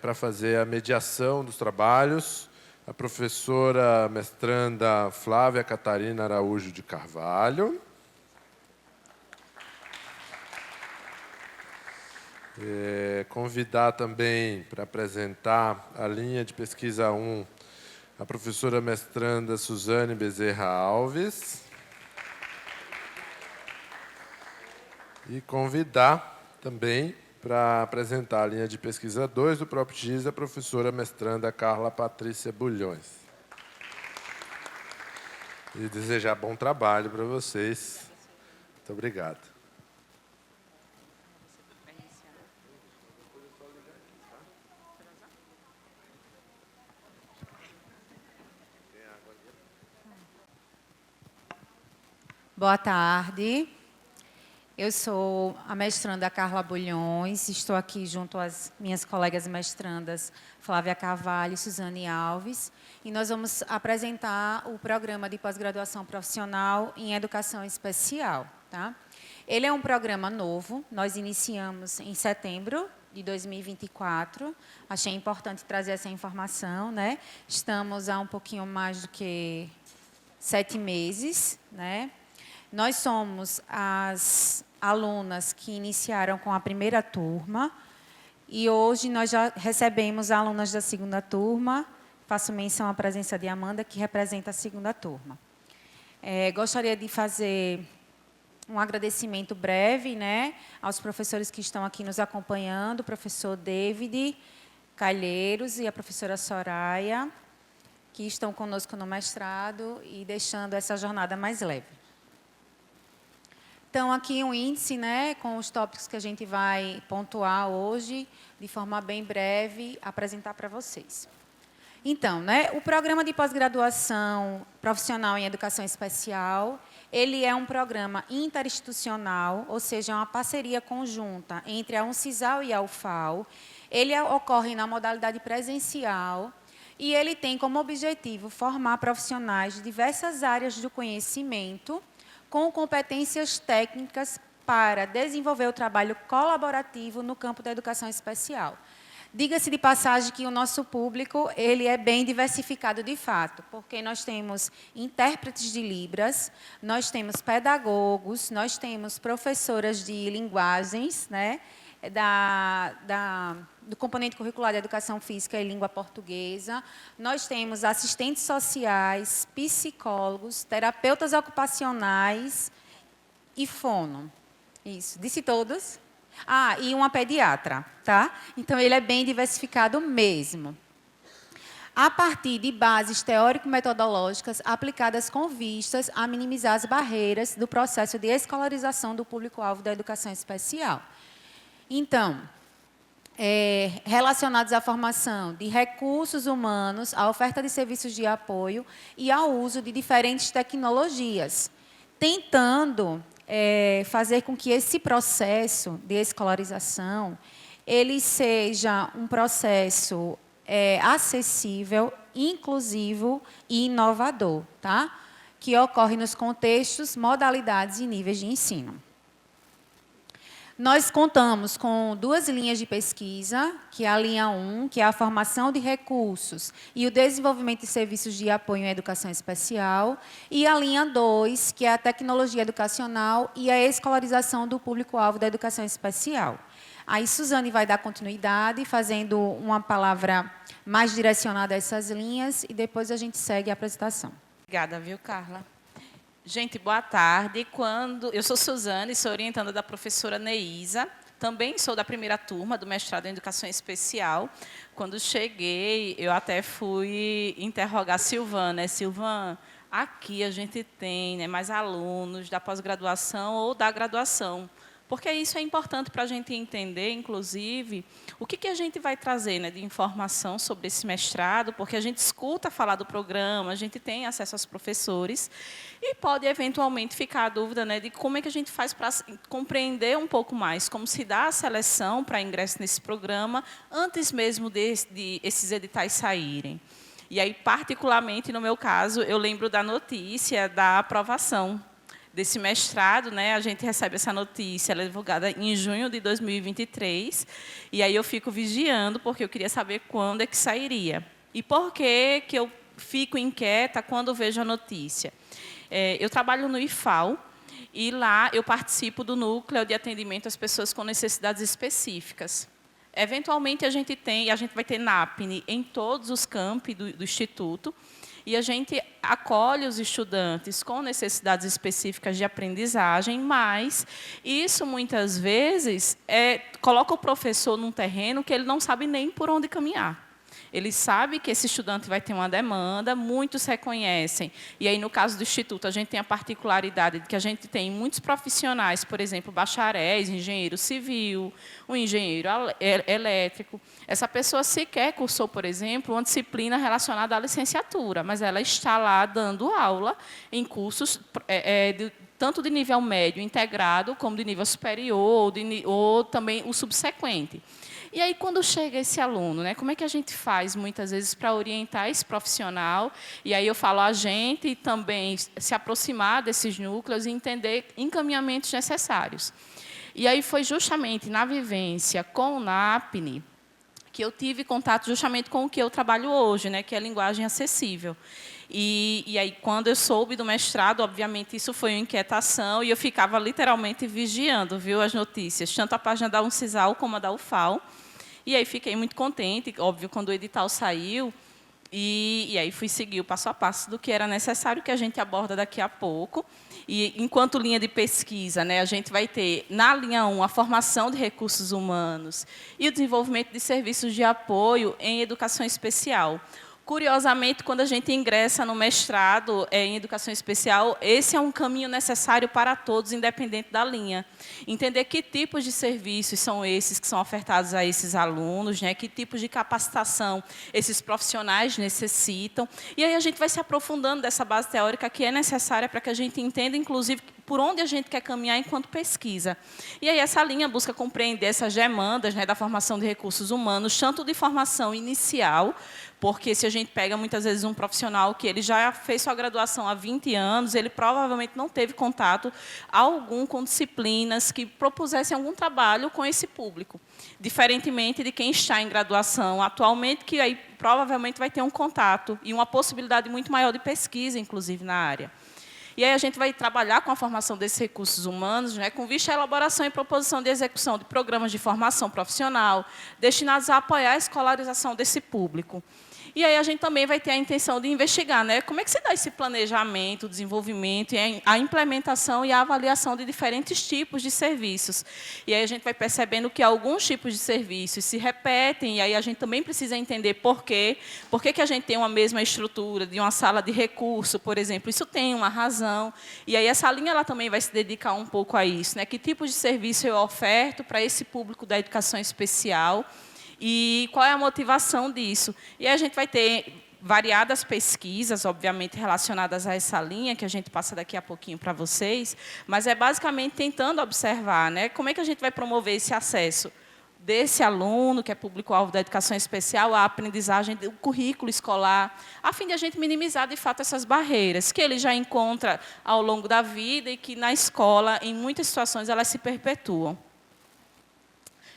para fazer a mediação dos trabalhos, a professora mestranda Flávia Catarina Araújo de Carvalho. Convidar também para apresentar a linha de pesquisa 1 a professora mestranda Suzane Bezerra Alves. E convidar também para apresentar a linha de pesquisa 2 do próprio GIS a professora mestranda Carla Patrícia Bulhões. E desejar bom trabalho para vocês. Muito obrigado. Boa tarde. Eu sou a mestranda Carla Bulhões, estou aqui junto às minhas colegas mestrandas Flávia Carvalho e Suzane Alves, e nós vamos apresentar o programa de pós-graduação profissional em educação especial. Tá? Ele é um programa novo, nós iniciamos em setembro de 2024, achei importante trazer essa informação, né? Estamos há um pouquinho mais do que 7 meses, né? Nós somos as alunas que iniciaram com a primeira turma e hoje nós já recebemos alunas da segunda turma. Faço menção à presença de Amanda, que representa a segunda turma. Gostaria de fazer um agradecimento breve, né, aos professores que estão aqui nos acompanhando, o professor David Calheiros e a professora Soraya, que estão conosco no mestrado e deixando essa jornada mais leve. Então, aqui um índice, né, com os tópicos que a gente vai pontuar hoje, de forma bem breve, apresentar para vocês. Então, né, o programa de pós-graduação profissional em educação especial, ele é um programa interinstitucional, ou seja, é uma parceria conjunta entre a Uncisal e a UFAL. Ele ocorre na modalidade presencial e ele tem como objetivo formar profissionais de diversas áreas do conhecimento com competências técnicas para desenvolver o trabalho colaborativo no campo da educação especial. Diga-se de passagem que o nosso público ele é bem diversificado de fato, porque nós temos intérpretes de Libras, nós temos pedagogos, nós temos professoras de linguagens, né, do componente curricular de educação física e língua portuguesa, nós temos assistentes sociais, psicólogos, terapeutas ocupacionais e fono. Isso, disse todos? Ah, e uma pediatra, tá? Então, ele é bem diversificado mesmo. A partir de bases teórico-metodológicas aplicadas com vistas a minimizar as barreiras do processo de escolarização do público-alvo da educação especial. Então, relacionados à formação de recursos humanos, à oferta de serviços de apoio e ao uso de diferentes tecnologias, tentando fazer com que esse processo de escolarização ele seja um processo acessível, inclusivo e inovador, tá? Que ocorre nos contextos, modalidades e níveis de ensino. Nós contamos com 2 linhas de pesquisa, que é a linha 1, que é a formação de recursos e o desenvolvimento de serviços de apoio em educação especial, e a linha 2, que é a tecnologia educacional e a escolarização do público-alvo da educação especial. Aí, Suzane vai dar continuidade, fazendo uma palavra mais direcionada a essas linhas, e depois a gente segue a apresentação. Obrigada, viu, Carla? Gente, boa tarde. Eu sou Suzane, sou orientanda da professora Neísa, também sou da primeira turma do mestrado em Educação Especial. Quando cheguei, eu até fui interrogar Silvana. Silvana, aqui a gente tem, né, mais alunos da pós-graduação ou da graduação. Porque isso é importante para a gente entender, inclusive, o que a gente vai trazer, né, de informação sobre esse mestrado, porque a gente escuta falar do programa, a gente tem acesso aos professores, e pode, eventualmente, ficar a dúvida, né, de como é que a gente faz para compreender um pouco mais como se dá a seleção para ingresso nesse programa, antes mesmo de esses editais saírem. E aí, particularmente, no meu caso, eu lembro da notícia da aprovação desse mestrado, né, a gente recebe essa notícia, ela é divulgada em junho de 2023, e aí eu fico vigiando, porque eu queria saber quando é que sairia. E por que eu fico inquieta quando vejo a notícia? Eu trabalho no IFAL, e lá eu participo do núcleo de atendimento às pessoas com necessidades específicas. Eventualmente, a gente vai ter NAPNE em todos os campi do Instituto, e a gente acolhe os estudantes com necessidades específicas de aprendizagem, mas isso, muitas vezes, coloca o professor num terreno que ele não sabe nem por onde caminhar. Ele sabe que esse estudante vai ter uma demanda, muitos reconhecem. E aí, no caso do Instituto, a gente tem a particularidade de que a gente tem muitos profissionais, por exemplo, bacharéis, engenheiro civil, um engenheiro elétrico. Essa pessoa sequer cursou, por exemplo, uma disciplina relacionada à licenciatura, mas ela está lá dando aula em cursos tanto de nível médio integrado, como de nível superior, ou também o subsequente. E aí, quando chega esse aluno, né, como é que a gente faz, muitas vezes, para orientar esse profissional? E aí eu falo a gente também se aproximar desses núcleos e entender encaminhamentos necessários. E aí foi justamente na vivência com o NAPNE que eu tive contato justamente com o que eu trabalho hoje, né, que é a linguagem acessível. E aí, quando eu soube do mestrado, obviamente, isso foi uma inquietação, e eu ficava literalmente vigiando, viu, as notícias, tanto a página da Uncisal como a da UFAL. E aí fiquei muito contente, óbvio, quando o edital saiu, e aí fui seguir o passo a passo do que era necessário, que a gente aborda daqui a pouco. E, enquanto linha de pesquisa, né, a gente vai ter, na linha 1, a formação de recursos humanos e o desenvolvimento de serviços de apoio em educação especial. Curiosamente, quando a gente ingressa no mestrado em educação especial, esse é um caminho necessário para todos, independente da linha. Entender que tipos de serviços são esses que são ofertados a esses alunos, né? Que tipos de capacitação esses profissionais necessitam. E aí a gente vai se aprofundando dessa base teórica que é necessária para que a gente entenda, inclusive, por onde a gente quer caminhar enquanto pesquisa. E aí essa linha busca compreender essas demandas, né, da formação de recursos humanos, tanto de formação inicial, porque se a gente pega muitas vezes um profissional que ele já fez sua graduação há 20 anos, ele provavelmente não teve contato algum com disciplinas que propusessem algum trabalho com esse público. Diferentemente de quem está em graduação atualmente, que aí provavelmente vai ter um contato e uma possibilidade muito maior de pesquisa, inclusive, na área. E aí a gente vai trabalhar com a formação desses recursos humanos, né, com vista à elaboração e proposição de execução de programas de formação profissional, destinados a apoiar a escolarização desse público. E aí a gente também vai ter a intenção de investigar, né, como é que se dá esse planejamento, desenvolvimento, e a implementação e a avaliação de diferentes tipos de serviços. E aí a gente vai percebendo que alguns tipos de serviços se repetem, e aí a gente também precisa entender por quê. Por que a gente tem uma mesma estrutura de uma sala de recurso, por exemplo? Isso tem uma razão. E aí essa linha ela também vai se dedicar um pouco a isso, né? Que tipo de serviço eu oferto para esse público da educação especial? E qual é a motivação disso? E a gente vai ter variadas pesquisas, obviamente, relacionadas a essa linha, que a gente passa daqui a pouquinho para vocês, mas é basicamente tentando observar, né, como é que a gente vai promover esse acesso desse aluno, que é público-alvo da educação especial, à aprendizagem do currículo escolar, a fim de a gente minimizar, de fato, essas barreiras que ele já encontra ao longo da vida e que, na escola, em muitas situações, elas se perpetuam.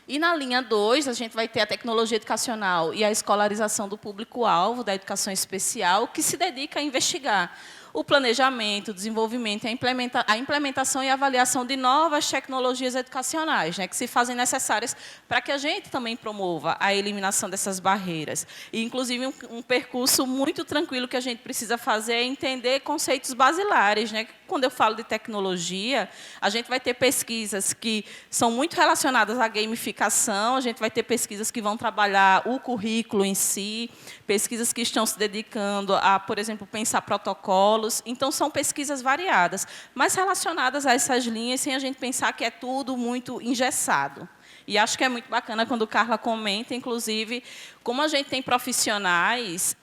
E na linha 2, a gente vai ter a tecnologia educacional e a escolarização do público-alvo da educação especial, que se dedica a investigar o planejamento, o desenvolvimento, a implementação e a avaliação de novas tecnologias educacionais, né, que se fazem necessárias para que a gente também promova a eliminação dessas barreiras. E, inclusive, um percurso muito tranquilo que a gente precisa fazer é entender conceitos basilares, né? Quando eu falo de tecnologia, a gente vai ter pesquisas que são muito relacionadas à gamificação, a gente vai ter pesquisas que vão trabalhar o currículo em si, pesquisas que estão se dedicando a, por exemplo, pensar protocolos. Então, são pesquisas variadas, mas relacionadas a essas linhas, sem a gente pensar que é tudo muito engessado. E acho que é muito bacana quando Carla comenta, inclusive, como a gente tem profissionais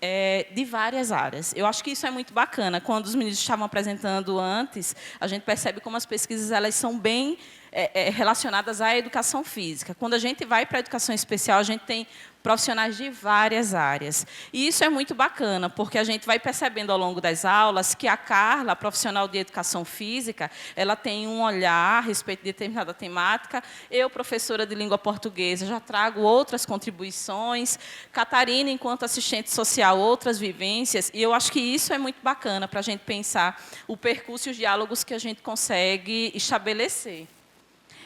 de várias áreas. Eu acho que isso é muito bacana. Quando os meninos estavam apresentando antes, a gente percebe como as pesquisas elas são bem relacionadas à educação física. Quando a gente vai para a educação especial, a gente tem profissionais de várias áreas. E isso é muito bacana, porque a gente vai percebendo ao longo das aulas que a Carla, a profissional de educação física, ela tem um olhar a respeito de determinada temática. Eu, professora de língua portuguesa, já trago outras contribuições. Catarina, enquanto assistente social, outras vivências. E eu acho que isso é muito bacana para a gente pensar o percurso e os diálogos que a gente consegue estabelecer.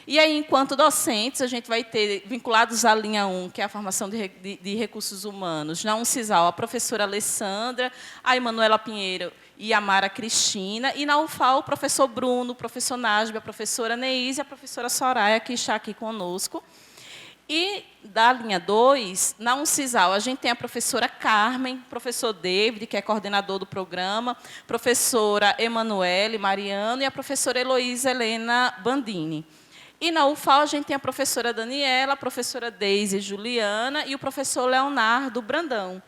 E aí, enquanto docentes, a gente vai ter, vinculados à linha 1, que é a formação de recursos humanos, na UNCISAL, a professora Alessandra, a Emanuela Pinheiro e a Mara Cristina, e na UFAL, o professor Bruno, o professor Najbe, a professora Neise e a professora Soraya, que está aqui conosco. E, da linha 2, na UNCISAL, a gente tem a professora Carmen, professor David, que é coordenador do programa, professora Emanuele Mariano e a professora Heloísa Helena Bandini. E na UFAL, a gente tem a professora Daniela, a professora Deise Juliana e o professor Leonardo Brandão.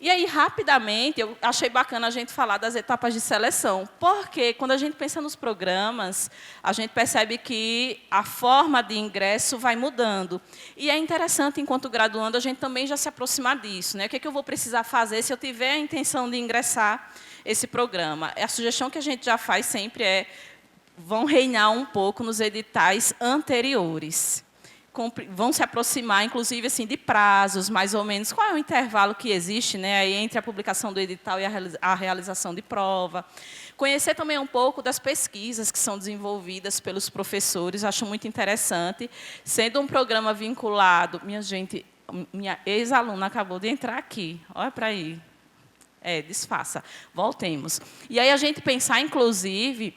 E aí, rapidamente, eu achei bacana a gente falar das etapas de seleção, porque quando a gente pensa nos programas, a gente percebe que a forma de ingresso vai mudando. E é interessante, enquanto graduando, a gente também já se aproximar disso, né? O que é que eu vou precisar fazer se eu tiver a intenção de ingressar esse programa? A sugestão que a gente já faz sempre é: vão reinar um pouco nos editais anteriores. Vão se aproximar, inclusive, assim, de prazos, mais ou menos. Qual é o intervalo que existe, né, aí entre a publicação do edital e a realização de prova? Conhecer também um pouco das pesquisas que são desenvolvidas pelos professores, acho muito interessante. Sendo um programa vinculado... Minha gente, minha ex-aluna acabou de entrar aqui. Olha para aí. Disfarça. Voltemos. E aí a gente pensar, inclusive...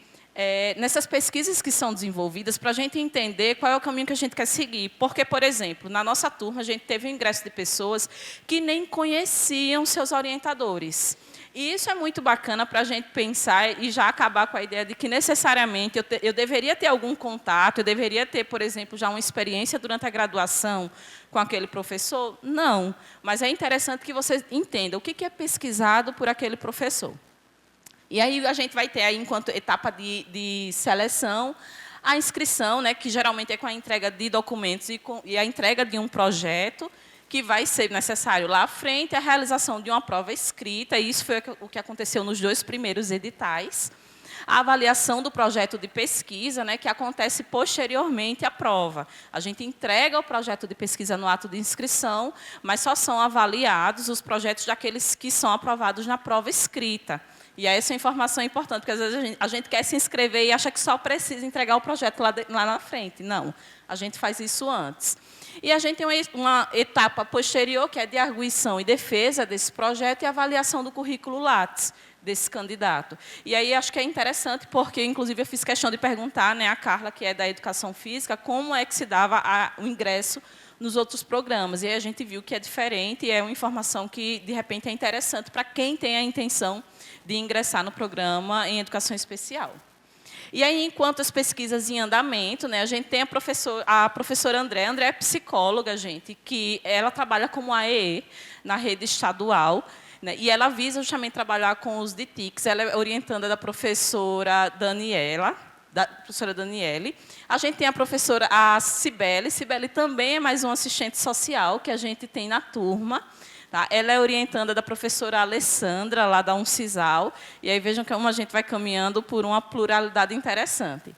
nessas pesquisas que são desenvolvidas, para a gente entender qual é o caminho que a gente quer seguir. Porque, por exemplo, na nossa turma, a gente teve o ingresso de pessoas que nem conheciam seus orientadores. E isso é muito bacana para a gente pensar e já acabar com a ideia de que, necessariamente, eu deveria ter algum contato, eu deveria ter, por exemplo, já uma experiência durante a graduação com aquele professor. Não, mas é interessante que você entenda o que é pesquisado por aquele professor. E aí a gente vai ter, aí, enquanto etapa de seleção, a inscrição, né, que geralmente é com a entrega de documentos e a entrega de um projeto, que vai ser necessário lá à frente, a realização de uma prova escrita, e isso foi o que aconteceu nos 2 primeiros editais. A avaliação do projeto de pesquisa, né, que acontece posteriormente à prova. A gente entrega o projeto de pesquisa no ato de inscrição, mas só são avaliados os projetos daqueles que são aprovados na prova escrita. E essa informação é importante, porque às vezes a gente quer se inscrever e acha que só precisa entregar o projeto lá na frente. Não, a gente faz isso antes. E a gente tem uma etapa posterior, que é de arguição e defesa desse projeto e avaliação do currículo Lattes desse candidato. E aí acho que é interessante, porque, inclusive, eu fiz questão de perguntar, né, a Carla, que é da Educação Física, como é que se dava o ingresso nos outros programas. E aí a gente viu que é diferente e é uma informação que, de repente, é interessante para quem tem a intenção de ingressar no programa em Educação Especial. E aí, enquanto as pesquisas em andamento, né, a gente tem a professora André. André é psicóloga, gente, que ela trabalha como AEE na rede estadual, né, e ela visa justamente trabalhar com os DITICs. Ela é orientanda da professora Daniele. A gente tem a professora Cibele. Cibele também é mais um assistente social que a gente tem na turma. Tá? Ela é orientanda da professora Alessandra, lá da UNCISAL. E aí vejam como a gente vai caminhando por uma pluralidade interessante.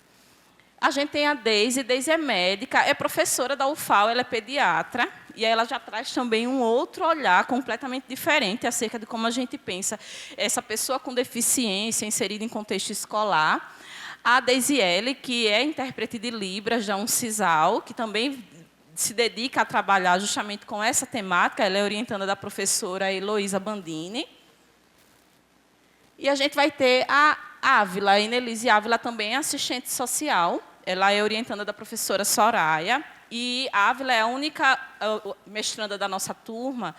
A gente tem a Deise. Deise é médica, é professora da UFAL, ela é pediatra. E aí ela já traz também um outro olhar completamente diferente acerca de como a gente pensa essa pessoa com deficiência inserida em contexto escolar. A Deisiele, que é intérprete de Libras da UNCISAL, que também se dedica a trabalhar justamente com essa temática. Ela é orientanda da professora Heloísa Bandini. E a gente vai ter a Ávila. A Inelise Ávila também é assistente social. Ela é orientanda da professora Soraya. E a Ávila é a única mestranda da nossa turma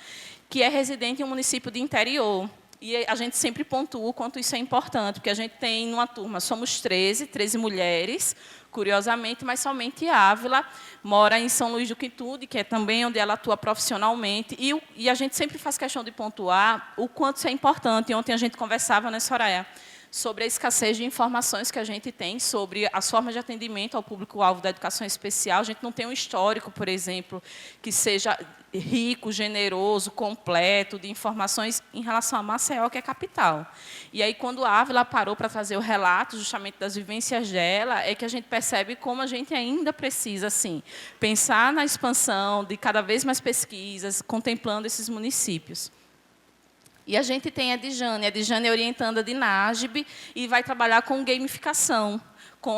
que é residente em um município de interior. E a gente sempre pontua o quanto isso é importante, porque a gente tem, numa turma, somos 13 mulheres, curiosamente, mas somente a Ávila mora em São Luís do Quintude, que é também onde ela atua profissionalmente, e a gente sempre faz questão de pontuar o quanto isso é importante. E ontem a gente conversava, né, Soraya, sobre a escassez de informações que a gente tem sobre as formas de atendimento ao público-alvo da educação especial. A gente não tem um histórico, por exemplo, que seja rico, generoso, completo, de informações em relação a Maceió, que é capital. E aí, quando a Ávila parou para trazer o relato justamente das vivências dela, é que a gente percebe como a gente ainda precisa assim, pensar na expansão de cada vez mais pesquisas, contemplando esses municípios. E a gente tem a Djane é orientanda de NAGB e vai trabalhar com gamificação, com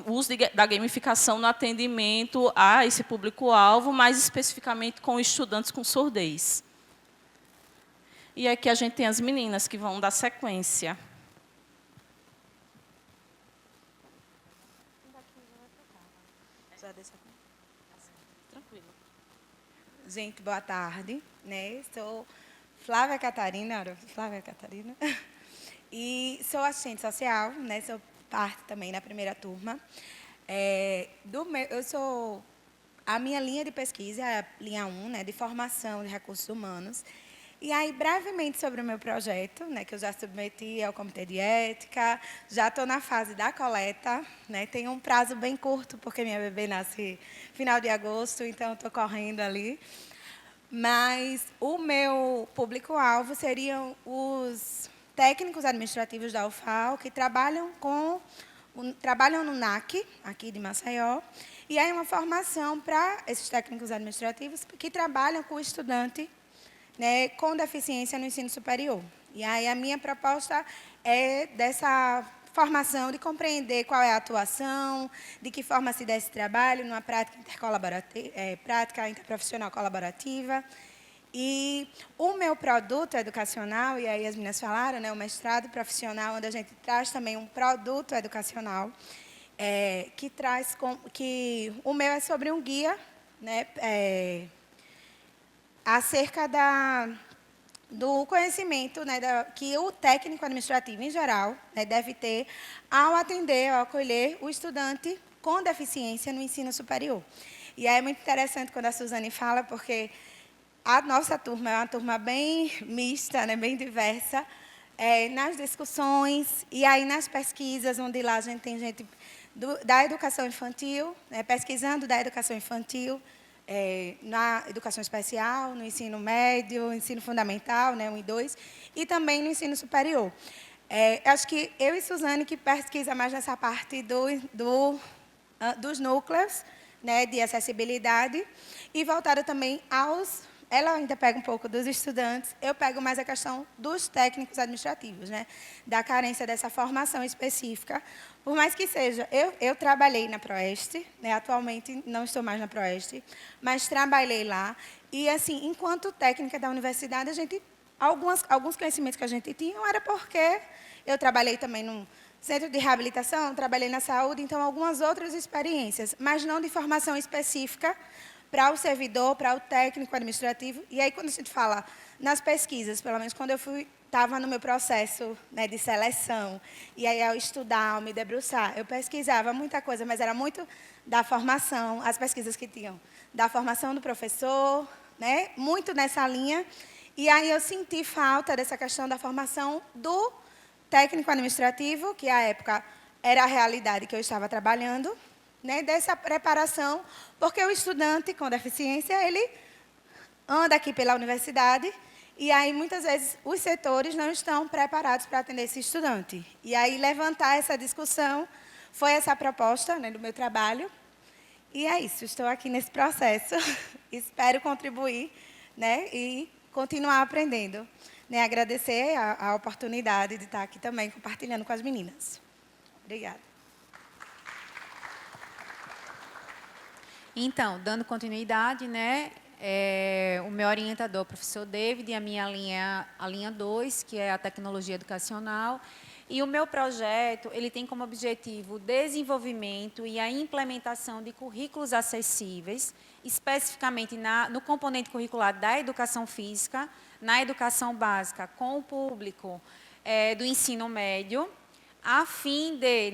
o uso da gamificação no atendimento a esse público-alvo, mais especificamente com estudantes com surdez. E aqui a gente tem as meninas que vão dar sequência. Tranquilo. Gente, boa tarde. Sou Flávia Catarina, e sou assistente social, sou parte também na primeira turma. A minha linha de pesquisa é a linha 1, de formação de recursos humanos. E aí, brevemente sobre o meu projeto, que eu já submeti ao Comitê de Ética, já estou na fase da coleta, tenho um prazo bem curto, porque minha bebê nasce final de agosto, então estou correndo ali. Mas o meu público-alvo seriam os técnicos administrativos da UFAL, que trabalham no NAC, aqui de Maceió, e aí uma formação para esses técnicos administrativos que trabalham com o estudante com deficiência no ensino superior. E aí a minha proposta é dessa formação, de compreender qual é a atuação, de que forma se dá esse trabalho numa prática prática interprofissional colaborativa. E o meu produto educacional, e aí as meninas falaram, o mestrado profissional, onde a gente traz também um produto educacional, que o meu é sobre um guia, acerca do conhecimento que o técnico administrativo, em geral, deve ter ao atender, ao acolher o estudante com deficiência no ensino superior. E aí é muito interessante quando a Suzane fala, porque a nossa turma é uma turma bem mista, bem diversa, nas discussões e aí nas pesquisas, onde lá a gente tem gente da educação infantil, pesquisando da educação infantil, na educação especial, no ensino médio, ensino fundamental, 1 e 2, e também no ensino superior. Acho que eu e Suzane, que pesquisa mais nessa parte dos núcleos de acessibilidade, e voltada também ela ainda pega um pouco dos estudantes, eu pego mais a questão dos técnicos administrativos, da carência dessa formação específica. Por mais que seja, eu trabalhei na Proeste, atualmente não estou mais na Proeste, mas trabalhei lá. E, assim, enquanto técnica da universidade, alguns conhecimentos que a gente tinha era porque eu trabalhei também num centro de reabilitação, trabalhei na saúde, então algumas outras experiências, mas não de formação específica para o servidor, para o técnico administrativo. E aí, quando a gente fala nas pesquisas, pelo menos quando eu estava no meu processo de seleção, e aí ao estudar, ao me debruçar, eu pesquisava muita coisa, mas era muito da formação, as pesquisas que tinham, da formação do professor, muito nessa linha. E aí eu senti falta dessa questão da formação do técnico administrativo, que à época era a realidade que eu estava trabalhando, dessa preparação, porque o estudante com deficiência, ele anda aqui pela universidade, e aí, muitas vezes, os setores não estão preparados para atender esse estudante. E aí, levantar essa discussão foi essa a proposta do meu trabalho. E é isso, estou aqui nesse processo. Espero contribuir e continuar aprendendo. Agradecer a oportunidade de estar aqui também compartilhando com as meninas. Obrigada. Então, dando continuidade, o meu orientador, o professor David, e a minha linha, a linha 2, que é a tecnologia educacional. E o meu projeto, ele tem como objetivo o desenvolvimento e a implementação de currículos acessíveis, especificamente no componente curricular da educação física, na educação básica, com o público do ensino médio, a fim de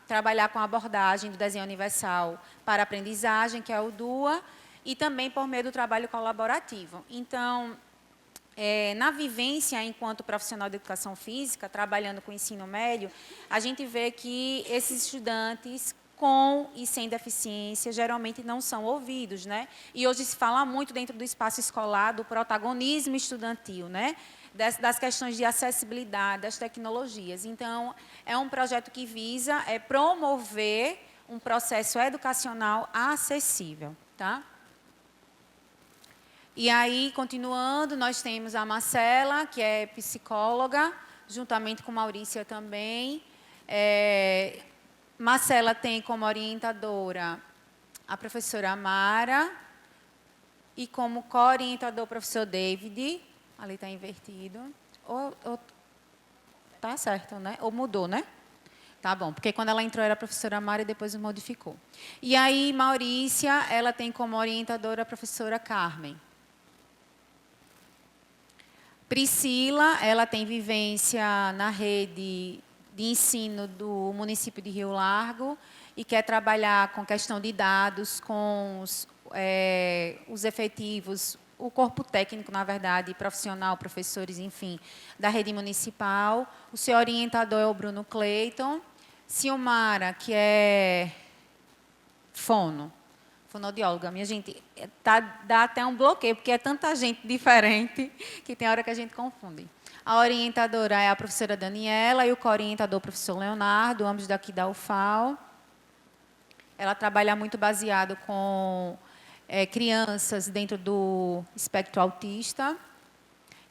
trabalhar com a abordagem do desenho universal para a aprendizagem, que é o DUA, e também por meio do trabalho colaborativo. Então, na vivência enquanto profissional de educação física, trabalhando com o ensino médio, a gente vê que esses estudantes com e sem deficiência geralmente não são ouvidos, né? E hoje se fala muito dentro do espaço escolar do protagonismo estudantil, né? Das questões de acessibilidade, das tecnologias. Então, é um projeto que visa promover um processo educacional acessível, tá? E aí, continuando, nós temos a Marcela, que é psicóloga, juntamente com Maurícia também. Marcela tem como orientadora a professora Amara e como co-orientador o professor David. Ali está invertido. Tá certo, né? Ou mudou, né? Tá bom, porque quando ela entrou era a professora Amara e depois modificou. E aí, Maurícia, ela tem como orientadora a professora Carmen. Priscila, ela tem vivência na rede de ensino do município de Rio Largo e quer trabalhar com questão de dados, com os efetivos, o corpo técnico, na verdade, profissional, professores, enfim, da rede municipal. O seu orientador é o Bruno Cleiton. Silmara, que é fonoaudióloga. Minha gente, dá até um bloqueio, porque é tanta gente diferente que tem hora que a gente confunde. A orientadora é a professora Daniela e o co-orientador o professor Leonardo, ambos daqui da UFAL. Ela trabalha muito baseado com crianças dentro do espectro autista.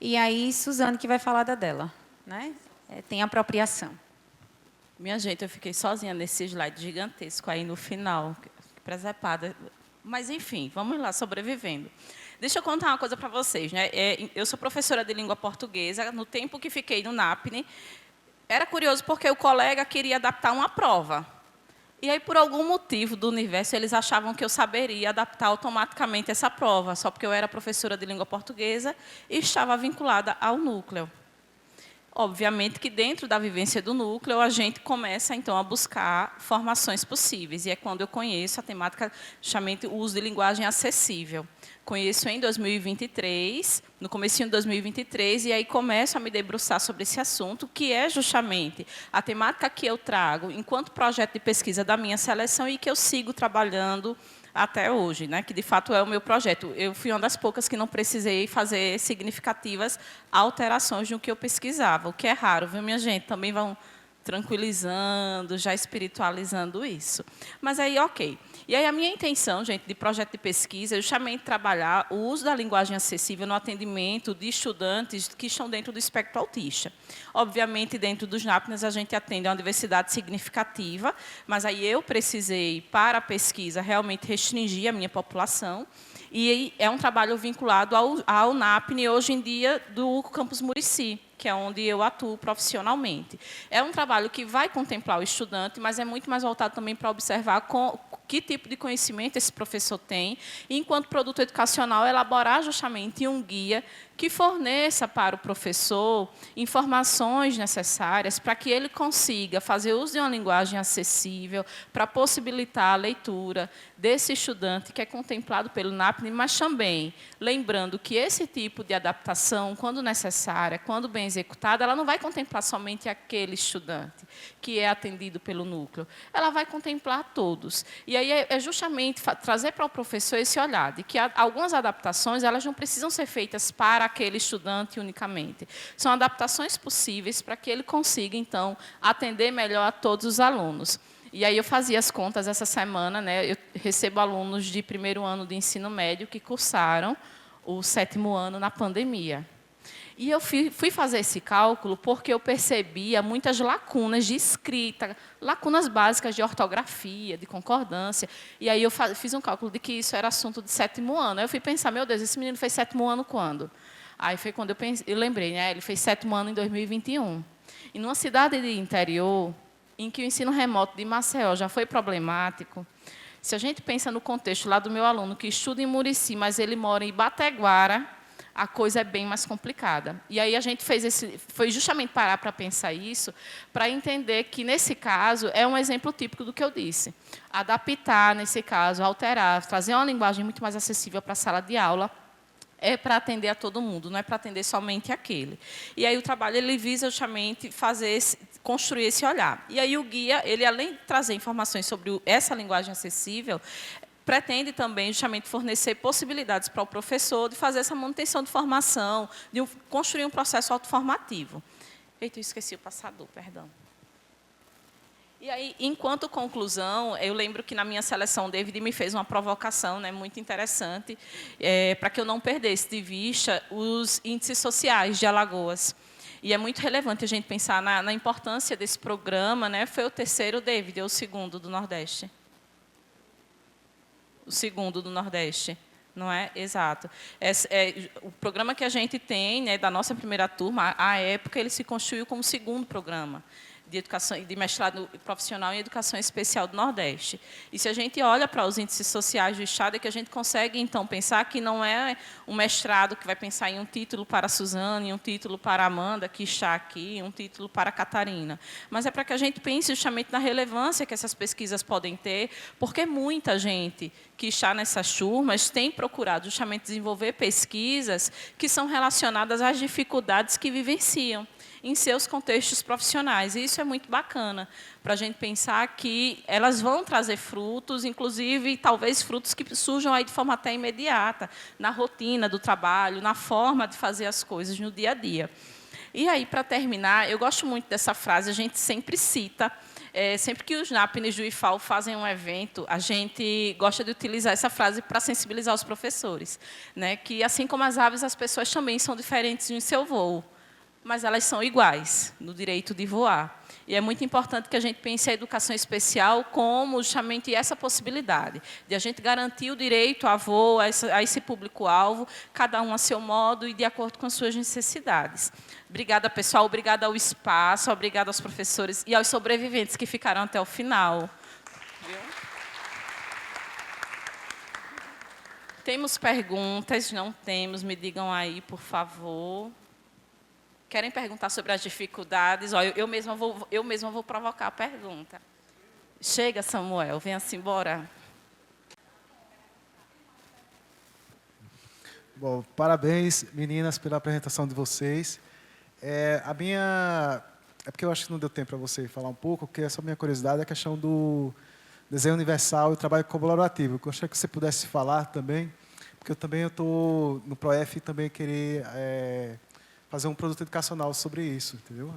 E aí, Suzane, que vai falar da dela, né? Tem apropriação. Minha gente, eu fiquei sozinha nesse slide gigantesco aí no final, presepada. Mas, enfim, vamos lá, sobrevivendo. Deixa eu contar uma coisa para vocês, né? Eu sou professora de língua portuguesa. No tempo que fiquei no NAPNE, era curioso porque o colega queria adaptar uma prova. E aí, por algum motivo do universo, eles achavam que eu saberia adaptar automaticamente essa prova, só porque eu era professora de língua portuguesa e estava vinculada ao núcleo. Obviamente que dentro da vivência do núcleo, a gente começa, então, a buscar formações possíveis. E é quando eu conheço a temática, justamente, o uso de linguagem acessível. Conheço em 2023, no comecinho de 2023, e aí começo a me debruçar sobre esse assunto, que é justamente a temática que eu trago enquanto projeto de pesquisa da minha seleção e que eu sigo trabalhando até hoje, né, que de fato é o meu projeto. Eu fui uma das poucas que não precisei fazer significativas alterações no que eu pesquisava, o que é raro, viu, minha gente? Também vão tranquilizando, já espiritualizando isso. Mas aí, ok. E aí a minha intenção, gente, de projeto de pesquisa é justamente trabalhar o uso da linguagem acessível no atendimento de estudantes que estão dentro do espectro autista. Obviamente, dentro dos NAPNES, a gente atende a uma diversidade significativa, mas aí eu precisei, para a pesquisa, realmente restringir a minha população. E é um trabalho vinculado ao NAPNE, hoje em dia, do Campus Murici, que é onde eu atuo profissionalmente. É um trabalho que vai contemplar o estudante, mas é muito mais voltado também para observar que tipo de conhecimento esse professor tem, e, enquanto produto educacional, elaborar justamente um guia que forneça para o professor informações necessárias para que ele consiga fazer uso de uma linguagem acessível, para possibilitar a leitura desse estudante que é contemplado pelo NAPNE, mas também lembrando que esse tipo de adaptação, quando necessária, quando bem executada, ela não vai contemplar somente aquele estudante que é atendido pelo núcleo, ela vai contemplar todos. E aí é justamente trazer para o professor esse olhar de que algumas adaptações elas não precisam ser feitas para aquele estudante unicamente. São adaptações possíveis para que ele consiga, então, atender melhor a todos os alunos. E aí eu fazia as contas essa semana, né? Eu recebo alunos de primeiro ano de ensino médio que cursaram o 7º ano na pandemia. E eu fui fazer esse cálculo porque eu percebia muitas lacunas de escrita, lacunas básicas de ortografia, de concordância. E aí eu fiz um cálculo de que isso era assunto de 7º ano. Aí eu fui pensar, meu Deus, esse menino fez 7º ano quando? Aí foi quando eu lembrei, né? Ele fez 7º ano em 2021. E numa cidade de interior, em que o ensino remoto de Maceió já foi problemático, se a gente pensa no contexto lá do meu aluno, que estuda em Murici, mas ele mora em Ibateguara, a coisa é bem mais complicada. E aí a gente foi justamente parar para pensar isso, para entender que, nesse caso, é um exemplo típico do que eu disse. Adaptar, nesse caso, alterar, trazer uma linguagem muito mais acessível para a sala de aula, é para atender a todo mundo, não é para atender somente aquele. E aí o trabalho ele visa justamente construir esse olhar. E aí o guia, ele além de trazer informações sobre essa linguagem acessível, pretende também justamente fornecer possibilidades para o professor de fazer essa manutenção de formação, de construir um processo autoformativo. Eita, eu esqueci o passador, perdão. E aí, enquanto conclusão, eu lembro que na minha seleção, o David me fez uma provocação, né, muito interessante, para que eu não perdesse de vista os índices sociais de Alagoas. E é muito relevante a gente pensar na importância desse programa, né? Foi o terceiro, David, ou o segundo do Nordeste? O segundo do Nordeste, não é? Exato. O programa que a gente tem, né, da nossa primeira turma, à época, ele se constituiu como o segundo programa de educação, de mestrado profissional em educação especial do Nordeste. E se a gente olha para os índices sociais do Estado, é que a gente consegue, então, pensar que não é um mestrado que vai pensar em um título para a Suzane, um título para a Amanda, que está aqui, um título para a Catarina. Mas é para que a gente pense justamente na relevância que essas pesquisas podem ter, porque muita gente que está nessas turmas tem procurado justamente desenvolver pesquisas que são relacionadas às dificuldades que vivenciam em seus contextos profissionais. E isso é muito bacana, para a gente pensar que elas vão trazer frutos, inclusive, talvez, frutos que surjam aí de forma até imediata, na rotina do trabalho, na forma de fazer as coisas no dia a dia. E aí, para terminar, eu gosto muito dessa frase, a gente sempre cita, sempre que os NAPNES do IFAL fazem um evento, a gente gosta de utilizar essa frase para sensibilizar os professores, né? Que, assim como as aves, as pessoas também são diferentes em seu voo, mas elas são iguais no direito de voar. E é muito importante que a gente pense a educação especial como justamente essa possibilidade, de a gente garantir o direito a voo, a esse público-alvo, cada um a seu modo e de acordo com as suas necessidades. Obrigada, pessoal. Obrigada ao espaço, obrigada aos professores e aos sobreviventes que ficaram até o final. Viu? Temos perguntas? Não temos? Me digam aí, por favor. Querem perguntar sobre as dificuldades? Ó, eu mesma vou provocar a pergunta. Chega, Samuel, venha-se embora. Bom, parabéns, meninas, pela apresentação de vocês. É porque eu acho que não deu tempo para você falar um pouco, porque essa minha curiosidade é a questão do desenho universal e o trabalho colaborativo. Eu gostaria que você pudesse falar também, porque eu também estou no ProF e também querer fazer um produto educacional sobre isso, entendeu?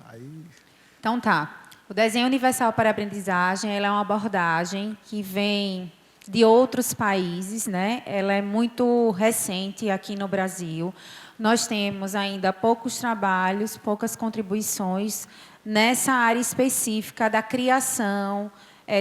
Então tá. O desenho universal para a aprendizagem, ela é uma abordagem que vem de outros países, né? Ela é muito recente aqui no Brasil. Nós temos ainda poucos trabalhos, poucas contribuições nessa área específica da criação,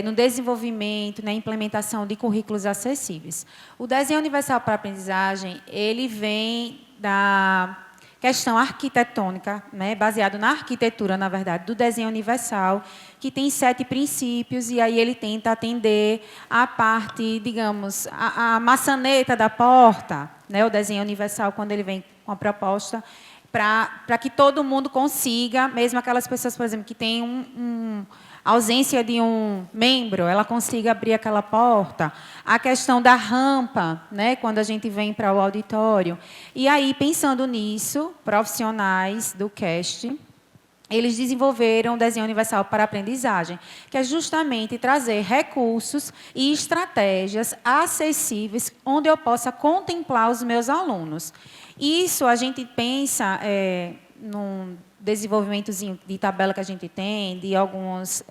no desenvolvimento, na implementação de currículos acessíveis. O desenho universal para a aprendizagem, ele vem da questão arquitetônica, né, baseado na arquitetura, na verdade, do desenho universal, que tem 7 princípios, e aí ele tenta atender a parte, digamos, a maçaneta da porta, né, o desenho universal, quando ele vem com a proposta, para que todo mundo consiga, mesmo aquelas pessoas, por exemplo, que têm ausência de um membro, ela consiga abrir aquela porta. A questão da rampa, né, quando a gente vem para o auditório. E aí, pensando nisso, profissionais do CAST, eles desenvolveram o desenho universal para a aprendizagem, que é justamente trazer recursos e estratégias acessíveis onde eu possa contemplar os meus alunos. Isso a gente pensa num desenvolvimentozinho de tabela que a gente tem, de algumas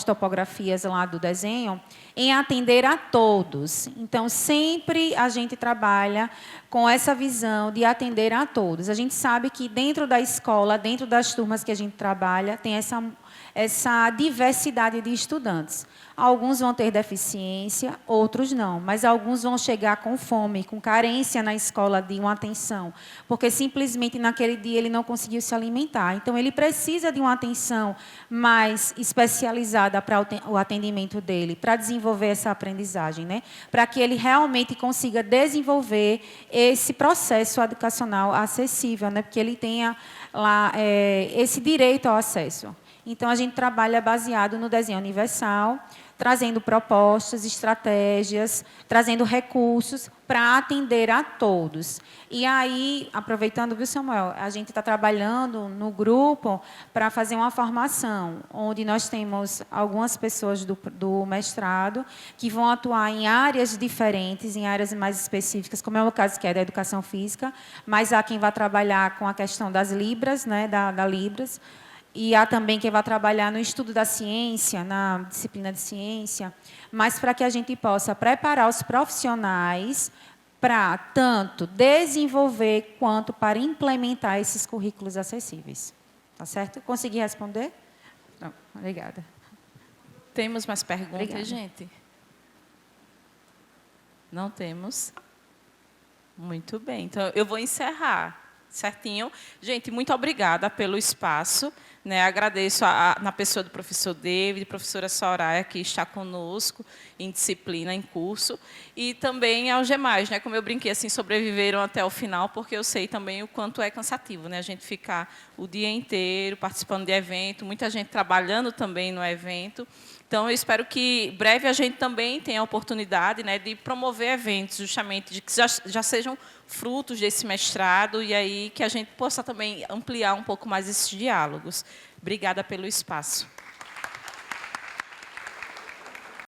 topografias lá do desenho, em atender a todos. Então, sempre a gente trabalha com essa visão de atender a todos. A gente sabe que dentro da escola, dentro das turmas que a gente trabalha, tem essa diversidade de estudantes. Alguns vão ter deficiência, outros não, mas alguns vão chegar com fome, com carência na escola de uma atenção, porque simplesmente naquele dia ele não conseguiu se alimentar. Então, ele precisa de uma atenção mais especializada para o atendimento dele, para desenvolver essa aprendizagem, né? Para que ele realmente consiga desenvolver esse processo educacional acessível, né? Porque ele tenha lá esse direito ao acesso. Então, a gente trabalha baseado no desenho universal, trazendo propostas, estratégias, trazendo recursos para atender a todos. E aí, aproveitando, viu, Samuel, a gente está trabalhando no grupo para fazer uma formação, onde nós temos algumas pessoas do mestrado que vão atuar em áreas diferentes, em áreas mais específicas, como é o caso que é da educação física, mas há quem vai trabalhar com a questão das Libras, né, da Libras, e há também quem vai trabalhar no estudo da ciência, na disciplina de ciência, mas para que a gente possa preparar os profissionais para tanto desenvolver quanto para implementar esses currículos acessíveis. Tá certo? Consegui responder? Não, obrigada. Temos mais perguntas, Obrigada. gente? Não temos? Muito bem. Então, eu vou encerrar. Certinho? Gente, muito obrigada pelo espaço. Né? Agradeço na pessoa do professor David, professora Soraya, que está conosco em disciplina, em curso, e também aos demais, né? Como eu brinquei, assim, sobreviveram até o final, porque eu sei também o quanto é cansativo, né? A gente ficar o dia inteiro participando de evento, muita gente trabalhando também no evento. Então, eu espero que breve a gente também tenha a oportunidade, né, de promover eventos, justamente, de que já sejam frutos desse mestrado, e aí que a gente possa também ampliar um pouco mais esses diálogos. Obrigada pelo espaço.